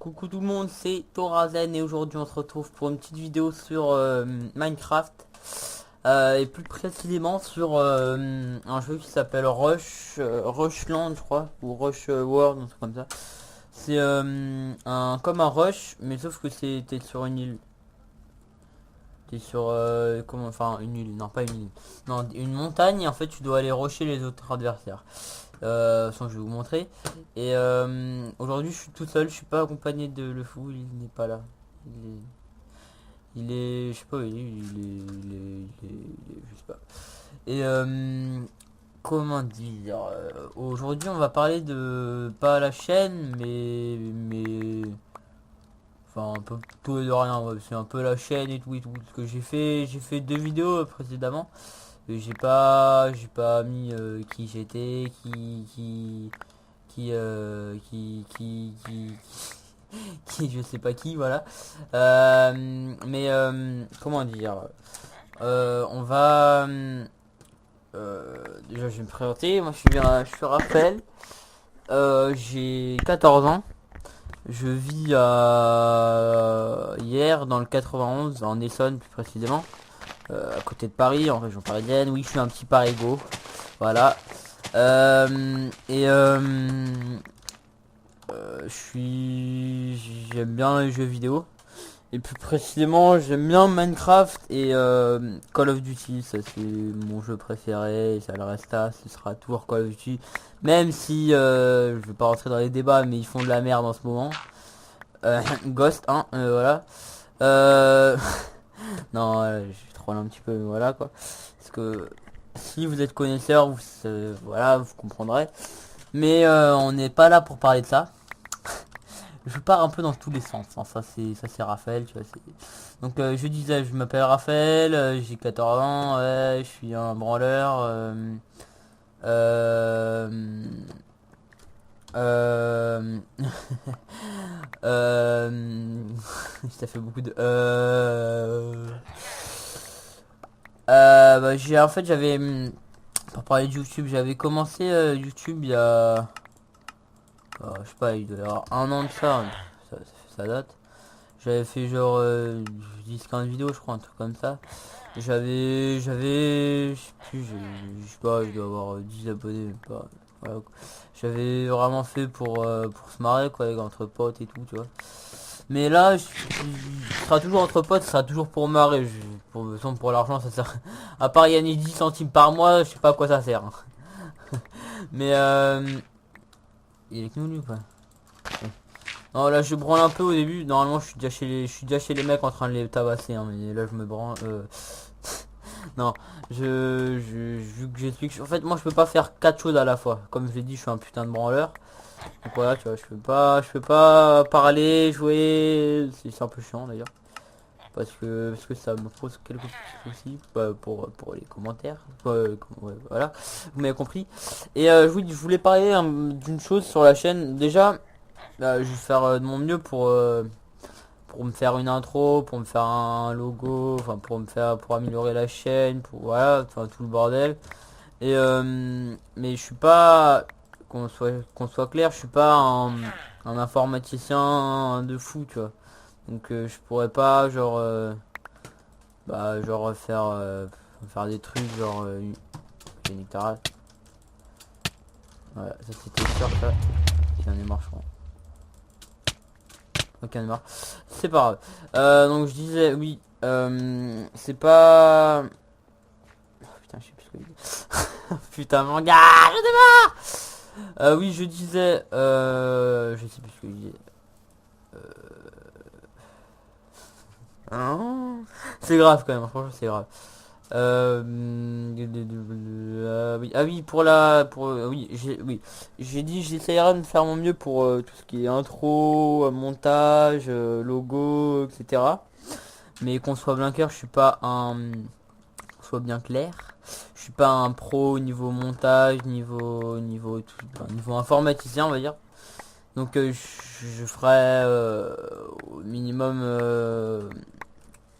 Coucou tout le monde, c'est Thorazen et aujourd'hui on se retrouve pour une petite vidéo sur Minecraft et plus précisément sur un jeu qui s'appelle Rushland je crois, ou Rush World, un truc comme ça. C'est comme un rush mais sauf que t'es sur une île. T'es sur enfin une île, non pas une île, non une montagne et en fait tu dois aller rusher les autres adversaires. Sans je vais vous montrer. Et aujourd'hui je suis tout seul, je suis pas accompagné de le fou, il n'est pas là. Je sais pas, je sais pas. Et comment dire, aujourd'hui on va parler de pas la chaîne, enfin un peu tout et de rien. Ouais, c'est un peu la chaîne et tout. Parce que j'ai fait deux vidéos précédemment. J'ai pas mis qui j'étais, qui je sais pas qui, voilà. Comment dire, on va déjà je vais me présenter. Moi je suis Raphaël, j'ai 14 ans. Je vis à hier dans le 91, en Essonne plus précisément, à côté de Paris, en région parisienne. Oui, je suis un petit parigo, voilà. J'aime bien les jeux vidéo. Et plus précisément, j'aime bien Minecraft et Call of Duty. Ça, c'est mon jeu préféré. Et ça le restera. Ce sera toujours Call of Duty. Même si je vais pas rentrer dans les débats, mais ils font de la merde en ce moment. Ghost, hein, voilà. Euh... non, je troll un petit peu, voilà quoi. Parce que si vous êtes connaisseur, voilà, vous comprendrez. Mais on n'est pas là pour parler de ça. Je pars un peu dans tous les sens, hein. Ça c'est Raphaël, tu vois. Donc je disais, je m'appelle Raphaël, j'ai 14 ans, ouais, je suis un branleur. Euh, euh, ça fait beaucoup de j'ai en fait j'avais pour parler de YouTube, j'avais commencé YouTube il y a je sais pas, il doit y avoir un an de ça, ça date. J'avais fait genre 10-15 vidéos je crois, un truc comme ça. Je sais plus, je sais pas, je dois avoir 10 abonnés, même pas. Voilà, quoi. J'avais vraiment fait pour se marrer quoi, entre potes et tout, tu vois. Mais là, ce sera toujours entre potes, ce sera toujours pour marrer. Pour l'argent, ça sert. À part gagner 10 centimes par mois, je sais pas à quoi ça sert, hein. Mais il est que nous lui quoi. Non, là je branle un peu au début. Normalement, je suis déjà chez les mecs en train de les tabasser, hein, mais là je me branle. Non, vu que j'explique. En fait, moi je peux pas faire quatre choses à la fois. Comme je l'ai dit, je suis un putain de branleur. Donc voilà, tu vois, je peux pas parler, jouer. C'est un peu chiant d'ailleurs. Parce que ça me pose quelques petits soucis pour les commentaires. Ouais, voilà, vous m'avez compris. Et je voulais parler d'une chose sur la chaîne. Déjà, je vais faire de mon mieux pour me faire une intro, pour me faire un logo, enfin pour améliorer la chaîne, pour voilà, enfin tout le bordel. Et mais je suis pas, qu'on soit clair, je suis pas un informaticien de fou, tu vois. Donc je pourrais pas genre faire des trucs genre j'ai une hectare. Voilà, ça c'était sûr ça. J'en ai marre je crois. Ok, on est marre. C'est pas grave. Donc je disais oui, c'est pas. Oh, putain, je sais plus ce que je dis. Putain mon gars, je sais pas. Oui, je disais, je sais plus ce que je disais. Hein, c'est grave quand même, franchement c'est grave. Oui, ah oui, oui, j'ai dit j'essayerai de faire mon mieux pour tout ce qui est intro, montage, logo, etc. Mais qu'on soit bien clair, je suis pas qu'on soit bien clair, je suis pas un pro au niveau montage, niveau informaticien on va dire. Donc je ferai au minimum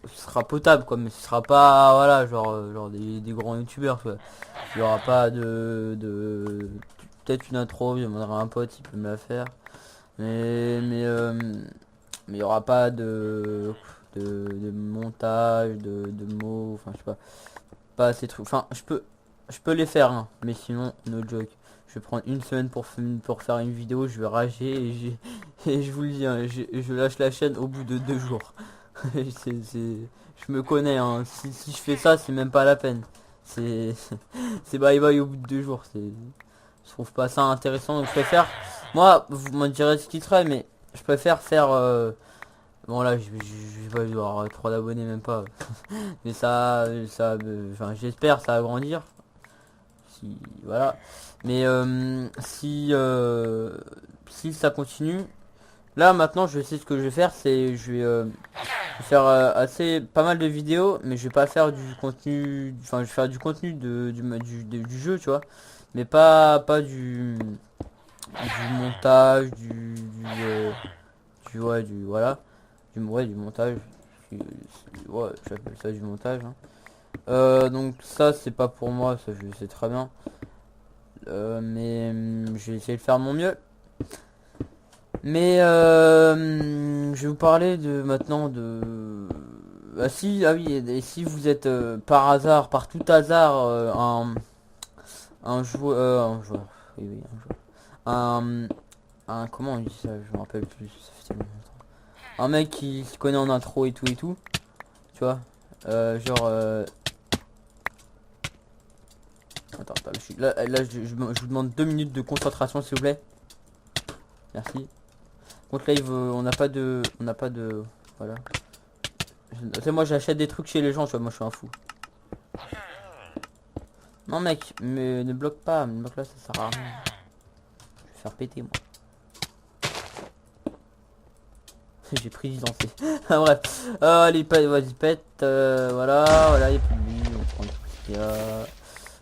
ce sera potable quoi, mais ce sera pas voilà genre des grands youtubeurs quoi. Il y aura pas de peut-être une intro, je demanderai à un pote il peut me la faire. Mais il y aura pas de montage, de mots, enfin je sais pas ces trucs. Enfin je peux les faire, hein, mais sinon no joke. Je vais prendre une semaine pour faire une vidéo, je vais rager et je vous le dis, hein, je lâche la chaîne au bout de 2 jours. Je me connais, hein. Si je fais ça, c'est même pas la peine. C'est c'est bye bye au bout de 2 jours. Je trouve pas ça intéressant, donc je préfère. Moi, vous m'en direz ce qui serait, mais je préfère faire. Bon là, je vais avoir 3 d'abonnés, même pas. Mais enfin, j'espère ça va grandir. Si voilà. Mais si ça continue, là maintenant je sais ce que je vais faire, c'est je vais faire pas mal de vidéos, mais je vais pas faire du contenu, enfin je vais faire du contenu du jeu, tu vois, mais pas du montage, ouais, du montage, ouais, j'appelle ça du montage, hein. Donc ça c'est pas pour moi, ça je sais très bien. Mais je vais essayer de faire mon mieux. Mais je vais vous parler de maintenant de ah oui, et si vous êtes par hasard, par tout hasard un joueur, oui, oui, un joueur, comment on dit ça, je me rappelle plus, ça fait tellement longtemps. Un mec qui se connaît en intro et tout, tu vois, genre attends, là je vous demande 2 minutes de concentration s'il vous plaît. Merci. Contre live, on n'a pas de voilà. C'est moi j'achète des trucs chez les gens, tu vois, moi je suis un fou. Non mec, mais ne bloque pas, me bloque là, ça sert à rien. Je vais faire péter moi. J'ai pris d'identité. Ah bref. Allez, vas-y pète, voilà, et puis on prend tout ce qu'il y a.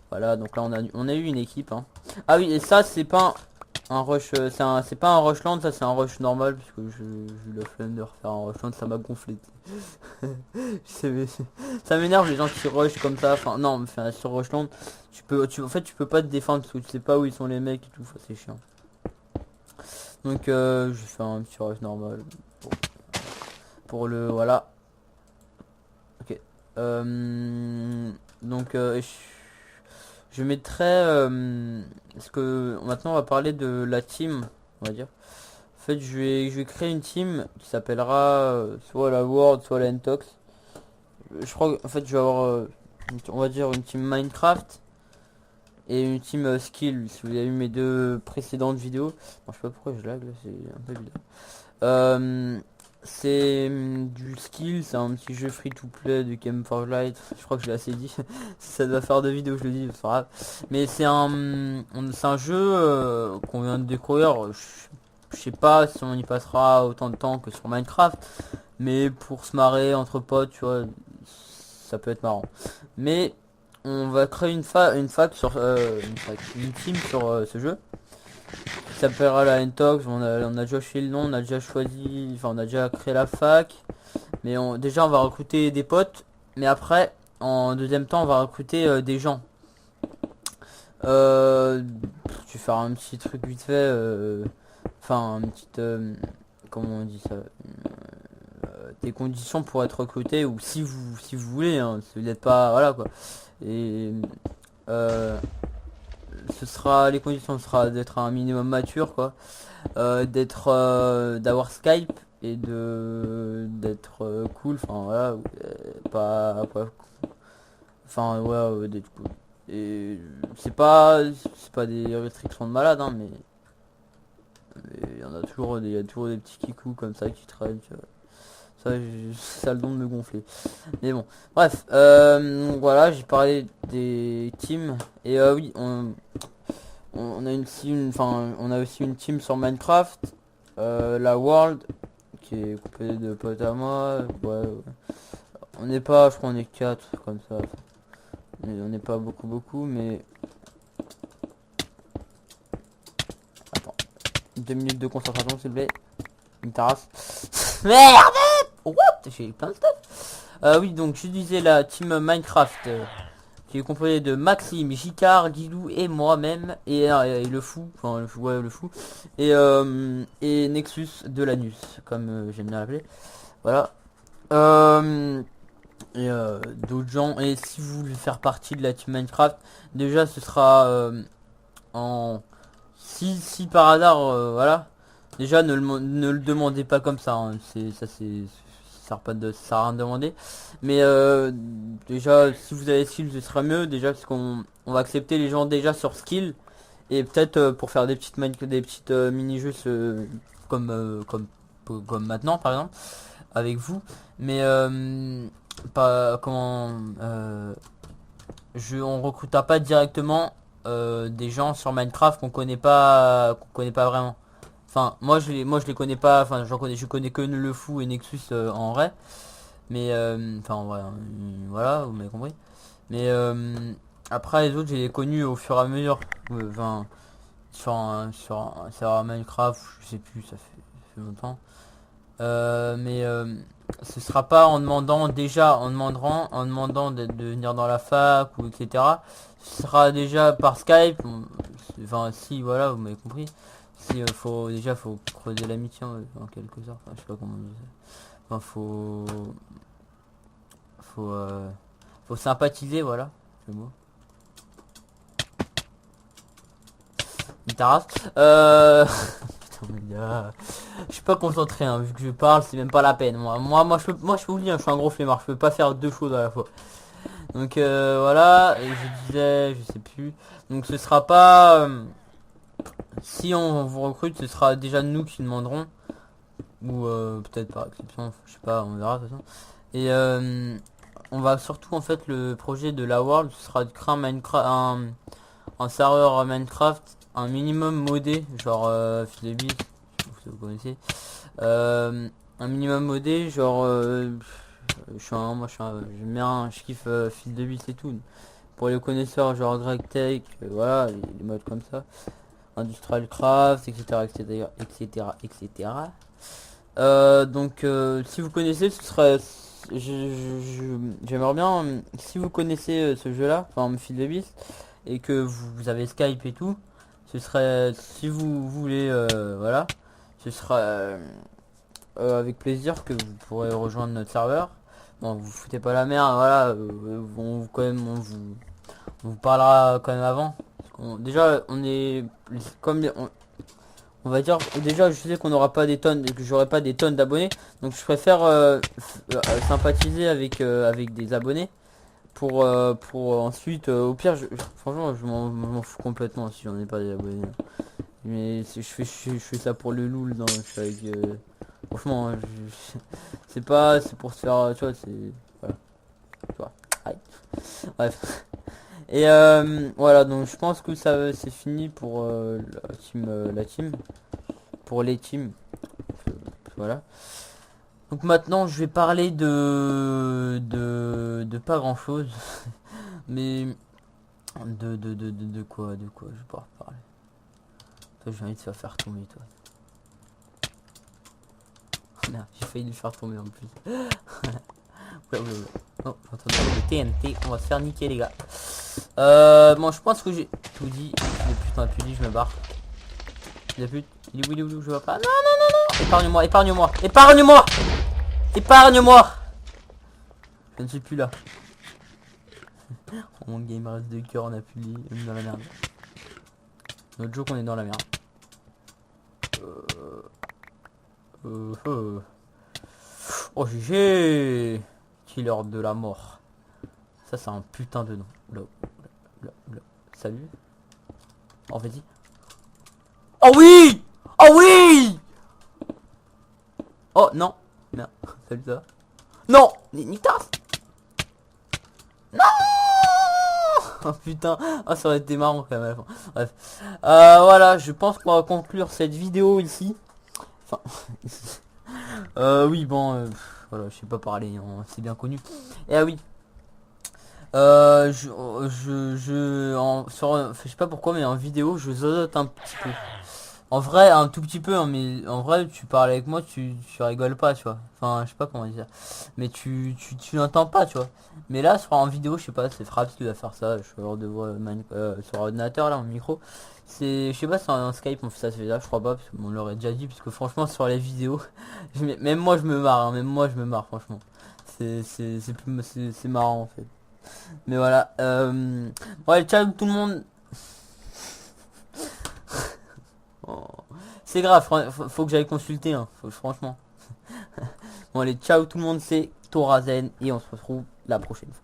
Voilà, donc là on a eu une équipe, hein. Ah oui, et ça c'est pas un rush, c'est pas un rushland, ça c'est un rush normal, puisque j'ai eu la flemme de refaire un rushland, ça m'a gonflé. Ça m'énerve les gens qui rush comme ça, enfin non, enfin, sur rushland, en fait tu peux pas te défendre parce que tu sais pas où ils sont les mecs et tout, c'est chiant. Donc je vais faire un petit rush normal pour le voilà. Ok. Donc je mettrai parce que maintenant on va parler de la team, on va dire. En fait je vais créer une team qui s'appellera soit la World soit la Ntox. Je crois en fait je vais avoir on va dire une team Minecraft et une team skill. Si vous avez vu mes 2 précédentes vidéos, bon, je sais pas pourquoi je lag là, c'est un peu bizarre. C'est du skill, c'est un petit jeu free to play de Game for Light. Je crois que je l'ai assez dit. Si ça doit faire 2 vidéos, je le dis, c'est pas grave. Mais c'est un jeu qu'on vient de découvrir. Je sais pas si on y passera autant de temps que sur Minecraft, mais pour se marrer entre potes, tu vois, ça peut être marrant. Mais on va créer une fac sur une team sur ce jeu. Ça s'appellera la Ntox, on a déjà choisi le nom, on a déjà choisi, enfin on a déjà créé la fac. Mais déjà on va recruter des potes, mais après, en deuxième temps, on va recruter des gens. Je vais faire un petit truc vite fait, enfin une petite, comment on dit ça, des conditions pour être recruté, ou si vous voulez, hein, si vous n'êtes pas, voilà quoi. Et les conditions sera d'être un minimum mature quoi, d'avoir Skype et d'être cool, enfin voilà, enfin ouais, d'être cool. Et c'est pas des restrictions de malade, hein, mais il y en a toujours il y a toujours des petits kikous comme ça qui traînent, tu vois. Ça a le don de me gonfler. Mais bon, bref, voilà, j'ai parlé des teams et oui, on a on a aussi une team sur Minecraft, la World, qui est composée de potes à moi. Ouais. On n'est pas, je crois, on est 4 comme ça. On n'est pas beaucoup, mais attends, 2 minutes de concentration s'il vous plaît. Une terrasse. Merde. What? J'ai plein de stuff. Oui, donc je disais la team Minecraft. qui est composé de Maxime, Jicard, Guilou et moi-même, et le fou, enfin le fou, ouais, le fou, et Nexus de l'anus, comme j'aime bien l'appeler. Voilà. D'autres gens, et si vous voulez faire partie de la team Minecraft, déjà ce sera en... Si par hasard, voilà, déjà ne le demandez pas comme ça, hein. Ça sert pas de ça sert à rien de demander, mais déjà si vous avez skill ce sera mieux, déjà parce qu'on va accepter les gens déjà sur skill, et peut-être pour faire des petites mini-jeux comme maintenant par exemple avec vous, mais pas comment on recrutera pas directement des gens sur Minecraft qu'on connaît pas vraiment. Enfin moi je les connais pas, enfin je connais que le fou et Nexus en vrai, mais enfin en vrai, hein, voilà, vous m'avez compris, mais après les autres j'ai les connus au fur et à mesure, enfin sur un serveur Minecraft, je sais plus, ça fait longtemps. Mais ce sera pas en demandant de venir dans la fac ou etc. Ce sera déjà par Skype. Enfin si, voilà, vous m'avez compris. Si faut creuser l'amitié en quelque sorte. Enfin, je sais pas comment on dit ça. Enfin faut sympathiser, voilà, le mot. Taras. Putain, mais gars, je suis pas concentré, hein, vu que je parle, c'est même pas la peine. Moi je peux vous dire, je suis un gros flemmard, je peux pas faire deux choses à la fois. Donc voilà, et je disais, je sais plus. Donc ce sera pas si on vous recrute, ce sera déjà nous qui demanderons, ou peut-être par exception, je sais pas, on verra de toute façon. Et on va surtout en fait le projet de la World, ce sera de créer un serveur Minecraft, un minimum modé, genre Phil Beast, vous connaissez, un minimum modé, genre j'aime bien, je kiffe Phil de Beast et tout. Pour les connaisseurs, genre Greg Tech, voilà, les modes comme ça, Industrial Craft, etc., etc., etc., etc. Donc si vous connaissez, ce serait, j'aimerais bien, si vous connaissez ce jeu-là, enfin Phil de Beast, et que vous avez Skype et tout, ce serait, si vous voulez, voilà, ce sera avec plaisir que vous pourrez rejoindre notre serveur. Bon, vous foutez pas la merde, voilà, on vous parlera quand même avant. Déjà, on est comme on va dire, déjà je sais qu'on n'aura pas des tonnes, que j'aurai pas des tonnes d'abonnés, donc je préfère sympathiser avec des abonnés pour ensuite au pire franchement je m'en fous complètement si j'en ai pas des abonnés, mais je fais ça pour le loul, non, je suis avec franchement c'est pour se faire, tu vois, c'est voilà, tu vois. Aïe. Bref. Et voilà, donc je pense que ça c'est fini pour la team pour les teams, voilà. Donc maintenant je vais parler de pas grand chose mais de quoi je vais pouvoir parler. Toi j'ai envie de te faire tomber, toi. Non, j'ai failli le faire tomber en plus. Oh, j'entends le TNT, on va se faire niquer les gars. Bon, je pense que j'ai tout dit. Les putes, on a plus dit, je me barre. Les putes, il est où, je vois pas. Non, non. Épargne-moi. Épargne-moi. Je ne suis plus là. Oh, mon game reste de cœur, on a plus dit, on est dans la merde. Notre jour qu'on est dans la merde. Oh GG. Killer de la mort. Ça c'est un putain de nom. Là. Salut. Oh vas-y. Oh oui. Oh oui. Oh non. Merde. Salut ça. Non. Nitas. Non. Oh putain. Ah ça aurait été marrant quand même. Bref. Voilà, je pense qu'on va conclure cette vidéo ici. Enfin. Oui bon. Voilà, je sais pas parler, hein, c'est bien connu. Et ah oui. Je sais pas pourquoi, mais en vidéo je zozote un petit peu. En vrai, un tout petit peu, hein, mais en vrai, tu parles avec moi, tu rigoles pas, tu vois. Enfin, je sais pas comment dire. Mais tu n'entends pas, tu vois. Mais là, sur en vidéo, je sais pas, c'est Fraps qui va faire ça. Je suis hors de voix sur ordinateur, là, en micro. C'est, je sais pas si en Skype on fait ça, je crois pas, parce qu'on l'aurait déjà dit, parce que franchement, sur les vidéos, même moi, je me marre, hein, même moi, je me marre, franchement. C'est marrant, en fait. Mais voilà. Ouais, ciao tout le monde. Oh. C'est grave, faut que j'aille consulter, hein, franchement. Bon allez, ciao tout le monde, c'est Torazen et on se retrouve la prochaine fois.